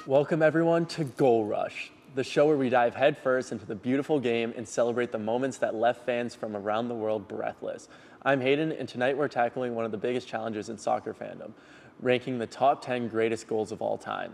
Welcome everyone to Goal Rush, the show where we dive headfirst into the beautiful game and celebrate the moments that left fans from around the world breathless. I'm Hayden, and tonight we're tackling one of the biggest challenges in soccer fandom, ranking the top 10 greatest goals of all time.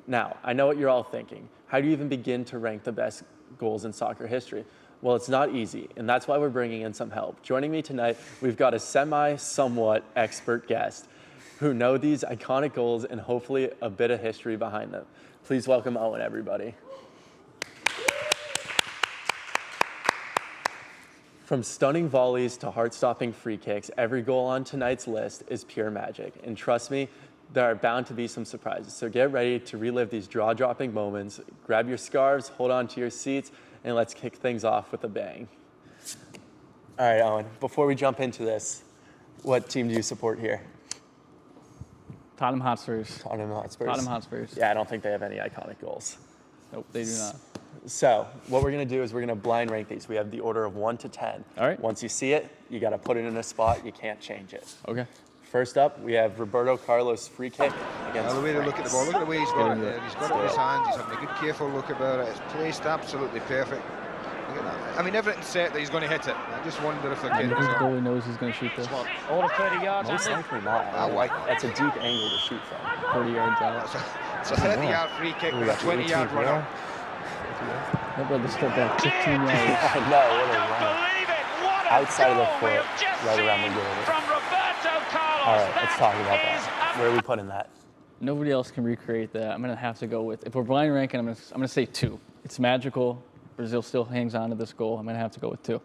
Now, I know what you're all thinking. How do you even begin to rank the best goals in soccer history? Well, it's not easy, and that's why we're bringing in some help. Joining me tonight, we've got a somewhat expert guest who know these iconic goals and hopefully a bit of history behind them. Please welcome Owen, everybody. From stunning volleys to heart-stopping free kicks, every goal on tonight's list is pure magic. And trust me, there are bound to be some surprises. So get ready to relive these jaw-dropping moments. Grab your scarves, hold on to your seats, and let's kick things off with a bang. All right, Owen, before we jump into this, what team do you support here? Tottenham Hotspurs. Tottenham Hotspurs. Tottenham Hotspurs. Yeah, I don't think they have any iconic goals. Nope, they do not. So what we're gonna do is we're gonna blind rank these. We have the order of 1 to 10. All right. Once you see it, you gotta put it in a spot. You can't change it. Okay. First up, we have Roberto Carlos' free kick against The way to look at the ball, look at the way he's got it there. He's got it in his Yeah. hands, he's having a good careful look about it. It's placed absolutely perfect. Look at that. I mean, everything's set that he's going to hit it. I just wonder if they're I getting think the it. goalie knows he's going to shoot this. All of 30 yards. Most likely not. That's a deep angle to shoot from. 40 yards out. It's a 30-yard free kick with a 20-yard runner. My brother stepped back 15 yards. I know, what a run. Believe it. What a Outside of the goal we foot, have just right around the seen goal. from Roberto Carlos. All right, let's talk about That is that. Where are we putting that? Nobody else can recreate that. I'm going to have to go with, if we're blind ranking, I'm going to say 2. It's magical. Brazil still hangs on to this goal. I'm going to have to go with 2.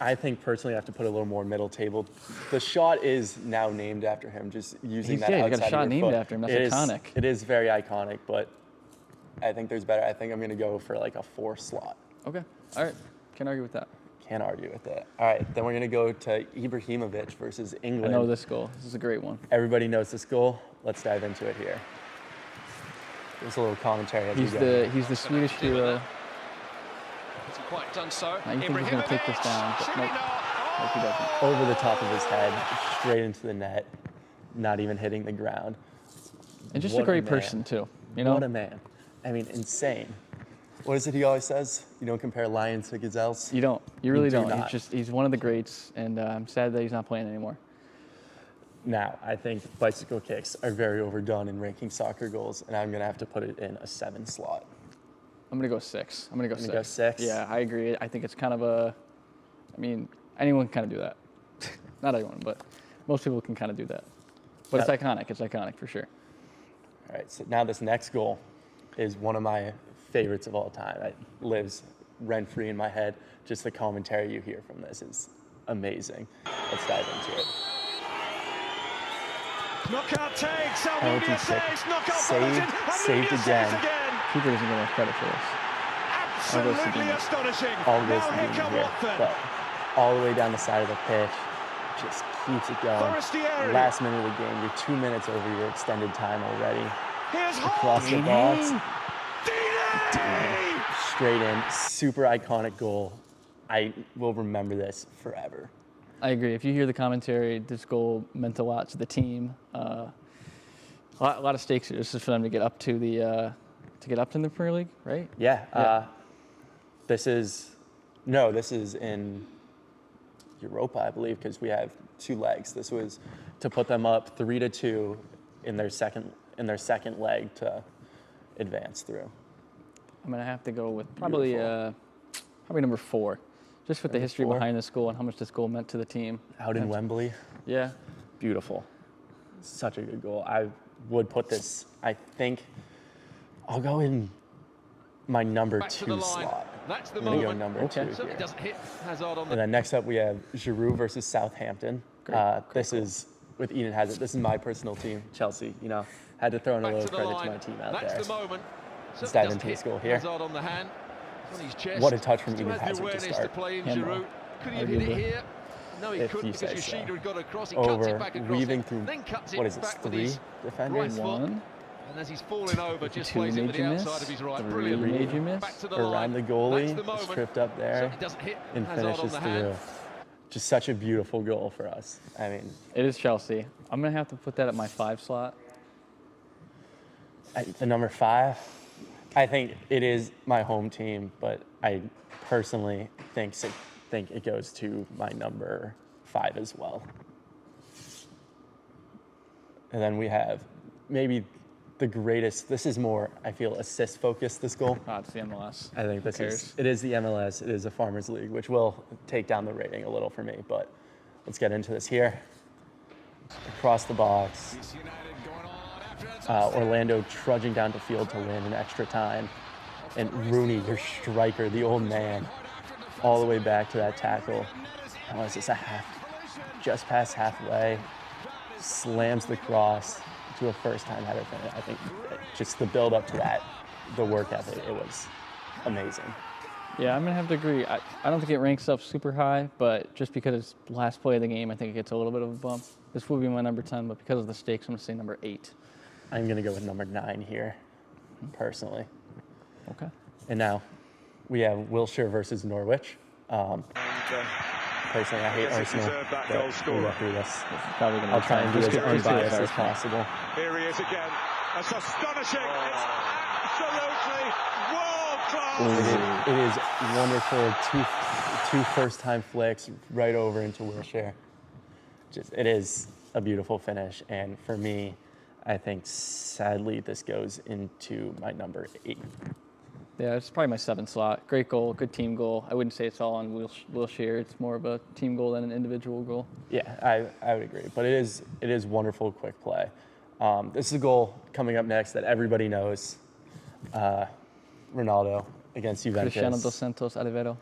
I think personally I have to put a little more middle table. The shot is now named after him, just using that you outside got a shot of your named foot. after him. That's It is- iconic. It is very iconic, but I think there's better. I think I'm going to go for like a 4 slot. Okay. All right. Can't argue with that. Can't argue with that. All right, then we're going to go to Ibrahimovic versus I England. know this goal. This is a great one. Everybody knows this goal. Let's dive into it here. There's a little commentary as He's we go. the Swedish hero. Hasn't quite done so. Now you think he's going to take this down, but nope. Nope, he doesn't. Over the top of his head, straight into the net, not even hitting the ground. And just What a great man. person, too. You know? What a man. I mean, insane. What is it he always says? You don't compare lions to gazelles? You don't. You really do don't. not. He's one of the greats, and I'm sad that he's not playing anymore. Now, I think bicycle kicks are very overdone in ranking soccer goals, and I'm going to have to put it in a 7 slot. I'm going to go 6. I'm going to go 6. Gonna go 6? Yeah, I agree. I think it's kind of a, I mean, anyone can kind of do that. Not everyone, but most people can kind of do that. But it's iconic. It's iconic for sure. All right, so now this next goal is one of my favorites of all time. It lives rent-free in my head. Just the commentary you hear from this is amazing. Let's dive into it. Knockout take. Penalty Salvini kick. saves. Knockout Saved again. Keeper doesn't get enough credit for this. All goes to Absolutely Dino. astonishing. All goes Now to here Dean come here, Watford. but all the way down the side of the pitch, just keeps it going. Forestieri. Last minute of the game, you're 2 minutes over your extended time already. Here's Across the Holt. box, Dini. straight in, super iconic goal. I will remember this forever. I agree. If you hear the commentary, this goal meant a lot to the team. A lot of stakes here. This is for them to get up to the in the Premier League, right? Yeah. This is in Europa, I believe, because we have 2 legs. This was to put them up 3-2 in their second leg to advance through. I'm gonna have to go with probably number 4, just with the history 4? behind this goal and how much this goal meant to the team. Out in Wembley, Yeah. beautiful. Such a good goal. I would put this, I think, I'll go in my number Back to 2 the line. slot. That's the I'm gonna go moment. number Okay. 2 Certainly here. doesn't hit Hazard on the And then next up we have Giroud versus Southampton. This is with Eden Hazard. This is my personal team, Chelsea. You know, had to throw in a back little to the credit line. to my team out That's there. the moment. Let's Certainly dive doesn't into this hit goal here. Hazard on the hand. It's on his chest. What a touch from Still Eden has the Hazard to awareness start. play in Handball. Giroud. Could he have hit it Arguably. here? No, he If couldn't you because say Yoshida so. had got across. He cuts it Over, back across weaving it, through, then cuts what it is this, back with 3 his defenders? right foot. 1. And as he's falling over, just 2 plays it with made the you outside miss. of his right. 3 Brilliant. made you miss. Back to the Around line. the That's the goalie, moment. stripped up there, Certainly doesn't hit and Hazard on finishes the through. hand. Just such a beautiful goal for us. I mean, It is Chelsea. I'm gonna have to put that at my 5 slot. The number 5, I think it is my home team, but I personally think it goes to my number 5 as well. And then we have maybe the greatest. This is more, I feel, assist focused, this goal. Oh, it's the MLS. I think it is the MLS. It is a Farmers League, which will take down the rating a little for me. But let's get into this here. Across the box. Orlando trudging down to field to win in extra time. And Rooney, your striker, the old man, all the way back to that tackle. How is this just past halfway, slams the cross to a first-time header finish. I think just the build up to that, the work ethic, it was amazing. Yeah, I'm going to have to agree. I don't think it ranks up super high, but just because it's last play of the game, I think it gets a little bit of a bump. This will be my number 10, but because of the stakes, I'm going to say number 8. I'm going to go with number 9 here, personally. Okay. And now we have Wilshire versus Norwich. Personally, I hate Arsenal, but we'll go through this. I'll try and be as unbiased as possible. Here he is again. That's astonishing. It's absolutely world-class. It is wonderful. Two first-time flicks right over into Wilshire. It is a beautiful finish, and for me, I think sadly this goes into my number 8. Yeah, it's probably my 7th slot. Great goal, good team goal. I wouldn't say it's all on Wilshire. It's more of a team goal than an individual goal. Yeah, I would agree. But it is wonderful, quick play. This is a goal coming up next that everybody knows. Ronaldo against Juventus. Cristiano dos Santos Aveiro.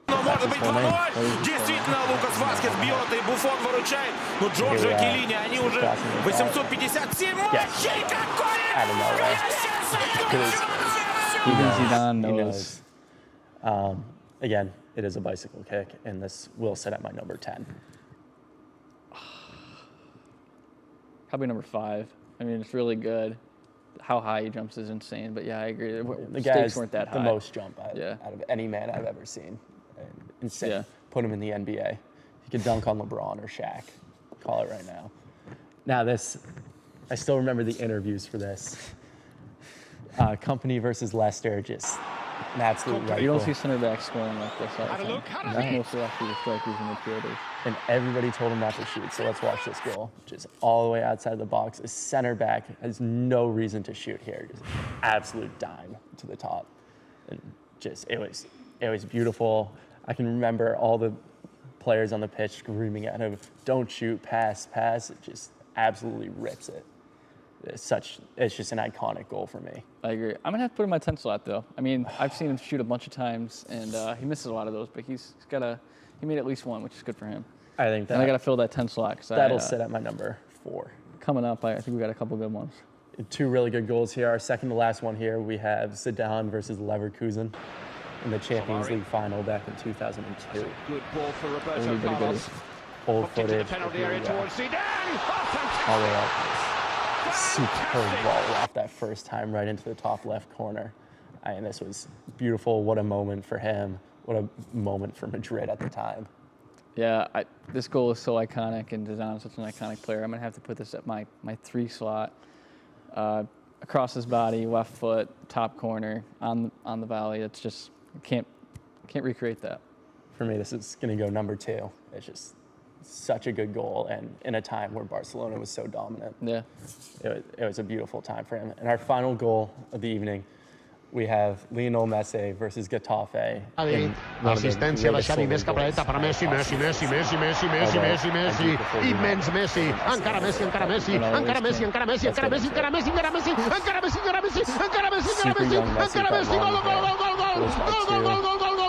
Может быть 2-0. Действительно, Лукас Васкес бьет, и Буфон выручает. Но Джорджо Келлини, они уже 857 матчей. Even Zidane knows. Again, it is a bicycle kick, and this will sit at my number 10. Probably number 5. I mean, it's really good. How high he jumps is insane, but yeah, I agree. The stakes guy's weren't that high. the most jump out of any man I've ever seen. Insane. Yeah. Put him in the NBA. He could dunk on LeBron or Shaq. Call it right now. Now I still remember the interviews for this. Company versus Leicester, just an absolute rifle. You don't see center backs scoring like this all the time. No. Mostly actually the strikers and midfielders. And everybody told him not to shoot, so let's watch this goal. Just all the way outside the box. A center back has no reason to shoot here. Just absolute dime to the top. And just, it was beautiful. I can remember all the players on the pitch screaming at him, don't shoot, pass. It just absolutely rips it. It's just an iconic goal for me. I agree. I'm gonna have to put him in my 10 slot though. I mean, I've seen him shoot a bunch of times, and he misses a lot of those, but he made at least one, which is good for him. I think and I gotta fill that 10 slot. That'll sit at my number 4. Coming up, I think we got a couple good ones. 2 really good goals here. Our second to last one here, we have Zidane versus Leverkusen in the Champions League final back in 2002. Good ball for Roberto Carlos. Old footage. Penalty area towards Zidane. All the way up. Superb ball off that first time right into the top left corner. And this was beautiful. What a moment for him. What a moment for Madrid at the time. Yeah, this goal is so iconic, and Zidane is such an iconic player. I'm going to have to put this at my 3 slot. Across his body, left foot, top corner, on the volley. It's just, can't recreate that. For me, this is going to go number 2. It's just such a good goal, and in a time where Barcelona was so dominant. Yeah. It was a beautiful time for him. And our final goal of the evening, we have Lionel Messi versus Getafe. Assistencia de Xavi, més cap a la dreta per a Messi, immens Messi, encara Messi, encara Messi, encara Messi, encara Messi, encara Messi, encara Messi, encara Messi, encara Messi, encara Messi, encara Messi, encara Messi, encara Messi,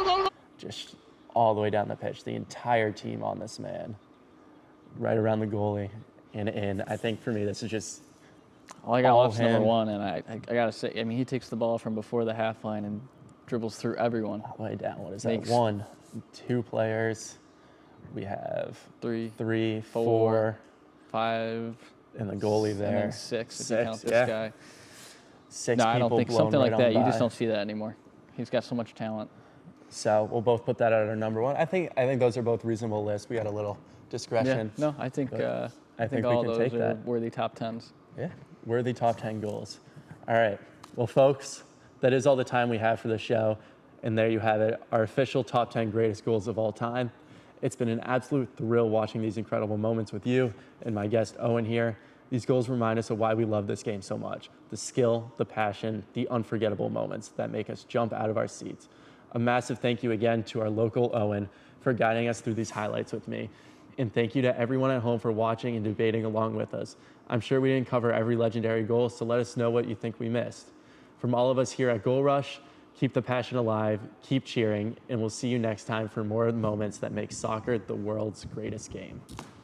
gol. Just all the way down the pitch, the entire team on this man, right around the goalie and in. I think for me, this is just all I got left's number 1, and I got to say, I mean, he takes the ball from before the half line and dribbles through everyone. All the way down. What is that? 1, 2 players. We have 3, 4, 5. And the goalie there. And then 6 if you count this guy. 6 no, people I don't think blown something right like that. by. You just don't see that anymore. He's got so much talent. So we'll both put that at our number 1. I think those are both reasonable lists. We had a little discretion. Yeah, no, I think we all can those take are that. worthy top 10s. Yeah, worthy top 10 goals. All right. Well, folks, that is all the time we have for the show. And there you have it, our official top 10 greatest goals of all time. It's been an absolute thrill watching these incredible moments with you and my guest, Owen, here. These goals remind us of why we love this game so much. The skill, the passion, the unforgettable moments that make us jump out of our seats. A massive thank you again to our local Owen for guiding us through these highlights with me. And thank you to everyone at home for watching and debating along with us. I'm sure we didn't cover every legendary goal, so let us know what you think we missed. From all of us here at Goal Rush, keep the passion alive, keep cheering, and we'll see you next time for more moments that make soccer the world's greatest game.